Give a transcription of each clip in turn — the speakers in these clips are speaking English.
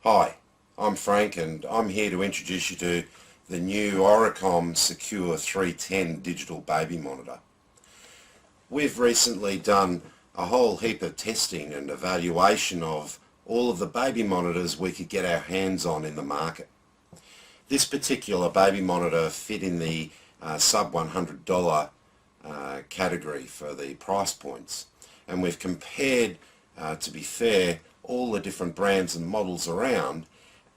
Hi, I'm Frank and I'm here to introduce you to the new Oricom Secure 310 digital baby monitor. We've recently done a whole heap of testing and evaluation of all of the baby monitors we could get our hands on in the market. This particular baby monitor fit in the sub $100 category for the price points, and we've compared, to be fair, all the different brands and models around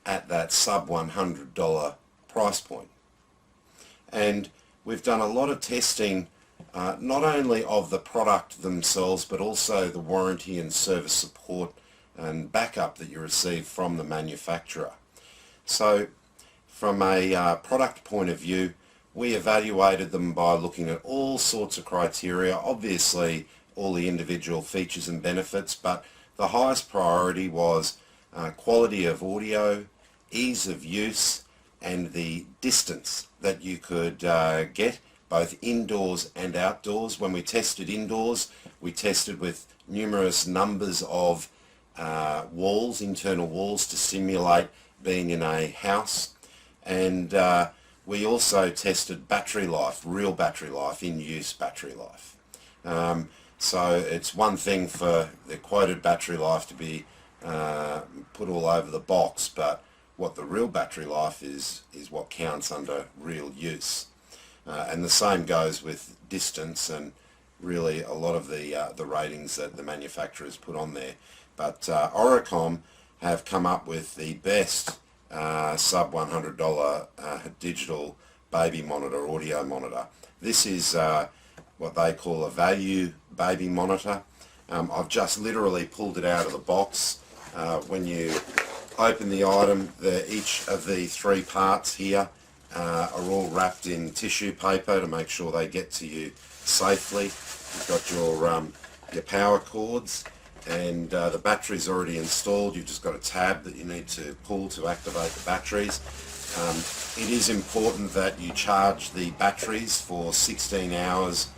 at that sub $100 price point. And we've done a lot of testing, not only of the product themselves but also the warranty and service support and backup that you receive from the manufacturer. So from a product point of view, we evaluated them by looking at all sorts of criteria, obviously all the individual features and benefits, but the highest priority was quality of audio, ease of use, and the distance that you could get both indoors and outdoors. When we tested indoors, we tested with numerous numbers of walls, internal walls, to simulate being in a house, and we also tested battery life, real battery life, in-use battery life. So it's one thing for the quoted battery life to be put all over the box, but what the real battery life is what counts under real use. And the same goes with distance and really a lot of the ratings that the manufacturers put on there. But Oricom have come up with the best sub $100 digital baby monitor, audio monitor. This is what they call a value baby monitor. I've just literally pulled it out of the box. When you open the item, each of the three parts here are all wrapped in tissue paper to make sure they get to you safely. You've got your power cords, and the battery's already installed. You've just got a tab that you need to pull to activate the batteries. It is important that you charge the batteries for 16 hours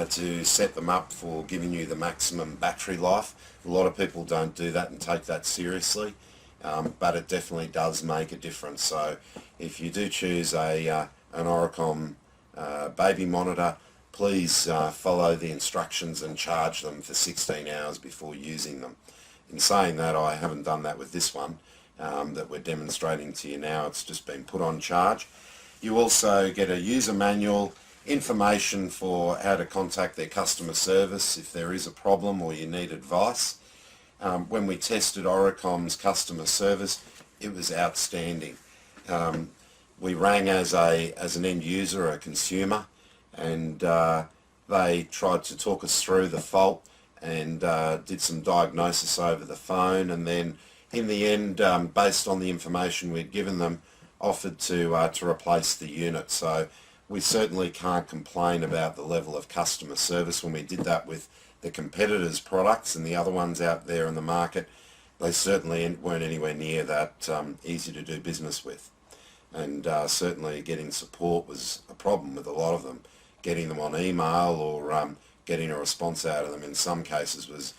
to set them up for giving you the maximum battery life. A lot of people don't do that and take that seriously, but it definitely does make a difference. So if you do choose an Oricom baby monitor, please follow the instructions and charge them for 16 hours before using them. In saying that, I haven't done that with this one that we're demonstrating to you now. It's just been put on charge. You also get a user manual, information for how to contact their customer service if there is a problem or you need advice. When we tested Oricom's customer service, it was outstanding. We rang as an end user, a consumer, and they tried to talk us through the fault and did some diagnosis over the phone, and then in the end, based on the information we'd given them, offered to replace the unit. So we certainly can't complain about the level of customer service. When we did that with the competitors' products and the other ones out there in the market, they certainly weren't anywhere near that easy to do business with. And certainly getting support was a problem with a lot of them. Getting them on email or getting a response out of them in some cases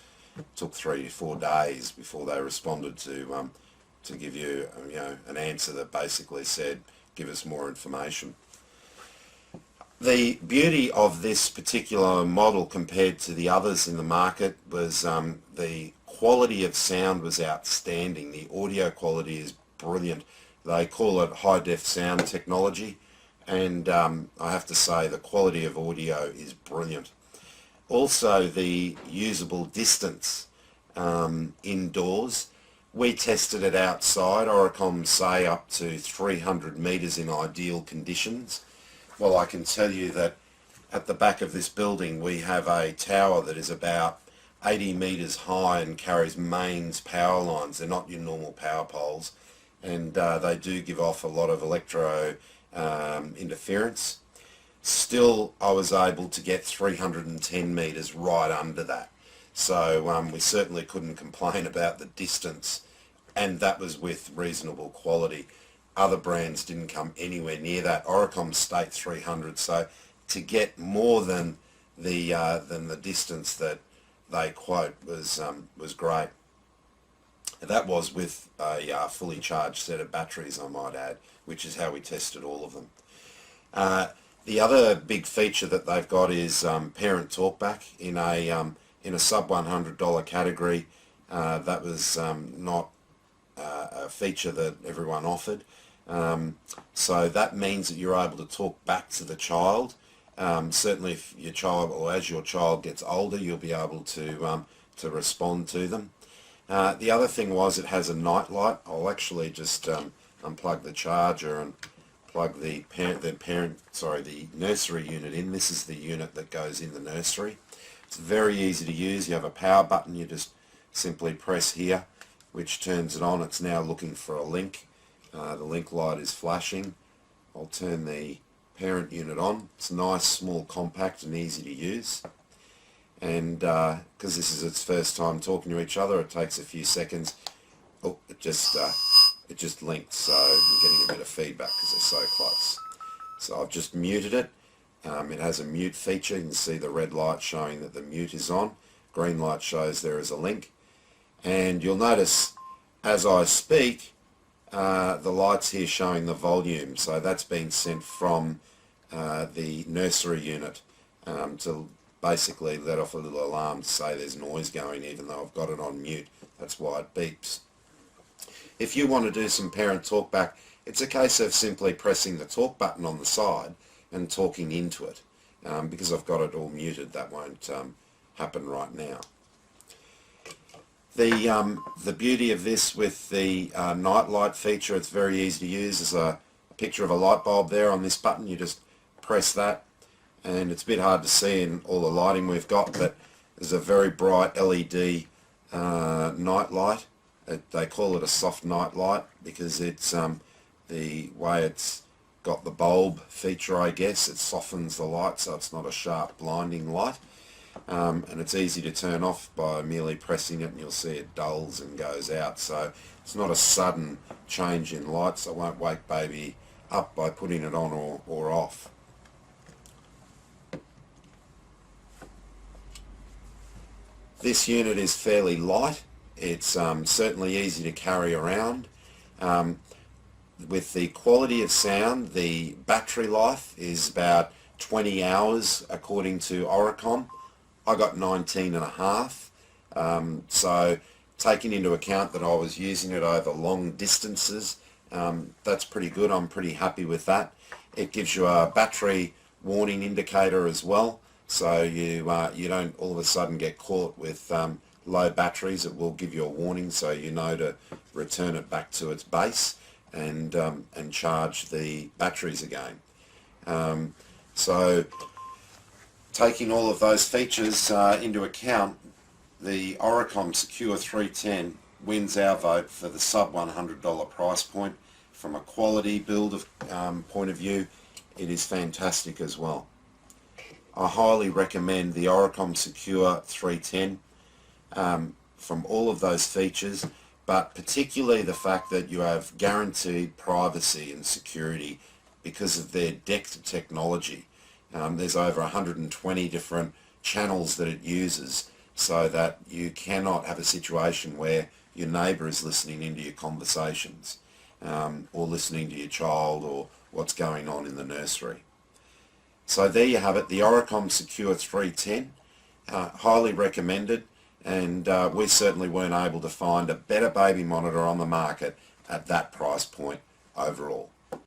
took 3 to 4 days before they responded to give you, an answer that basically said, give us more information. The beauty of this particular model compared to the others in the market was the quality of sound was outstanding. The audio quality is brilliant. They call it high-def sound technology, and I have to say the quality of audio is brilliant. Also, the usable distance indoors. We tested it outside. Oricom say up to 300 metres in ideal conditions. Well, I can tell you that at the back of this building we have a tower that is about 80 metres high and carries mains power lines. They're not your normal power poles, and they do give off a lot of electro interference. Still, I was able to get 310 metres right under that. So we certainly couldn't complain about the distance, and that was with reasonable quality. Other brands didn't come anywhere near that. Oricom state 300, so to get more than the distance that they quote was great. That was with a fully charged set of batteries, I might add, which is how we tested all of them. The other big feature that they've got is parent talkback in a sub $100 category. That was not a feature that everyone offered. So that means that you're able to talk back to the child. Certainly if your child, or as your child gets older, you'll be able to respond to them. The other thing was it has a night light. I'll actually just unplug the charger and plug the nursery unit in. This is the unit that goes in the nursery. It's very easy to use. You have a power button. You just simply press here, which turns it on. It's now looking for a link. The link light is flashing. I'll turn the parent unit on. It's nice, small, compact and easy to use. And because this is its first time talking to each other, it takes a few seconds. Oh, it just linked, so I'm getting a bit of feedback because they're so close. So I've just muted it. It has a mute feature. You can see the red light showing that the mute is on. Green light shows there is a link. And you'll notice as I speak, the lights here showing the volume. So that's been sent from the nursery unit to basically let off a little alarm to say there's noise going, even though I've got it on mute. That's why it beeps. If you want to do some parent talkback, it's a case of simply pressing the talk button on the side and talking into it. Because I've got it all muted, that won't happen right now. The beauty of this with the night light feature, it's very easy to use. There's a picture of a light bulb there on this button. You just press that, and it's a bit hard to see in all the lighting we've got, but there's a very bright LED night light. They call it a soft night light because it's the way it's got the bulb feature, I guess. It softens the light so it's not a sharp blinding light. And it's easy to turn off by merely pressing it, and you'll see it dulls and goes out. So it's not a sudden change in lights. I won't wake baby up by putting it on or off. This unit is fairly light. It's certainly easy to carry around. With the quality of sound, the battery life is about 20 hours according to Oricom. I got 19 and a half. So taking into account that I was using it over long distances, that's pretty good. I'm pretty happy with that. It gives you a battery warning indicator as well, so you don't all of a sudden get caught with low batteries. It will give you a warning so you know to return it back to its base and charge the batteries again. So taking all of those features into account, the Oricom Secure 310 wins our vote for the sub $100 price point. From a quality build point of view, it is fantastic as well. I highly recommend the Oricom Secure 310 from all of those features, but particularly the fact that you have guaranteed privacy and security because of their depth of technology. There's over 120 different channels that it uses, so that you cannot have a situation where your neighbour is listening into your conversations or listening to your child or what's going on in the nursery. So there you have it, the Oricom Secure 310, highly recommended, and we certainly weren't able to find a better baby monitor on the market at that price point overall.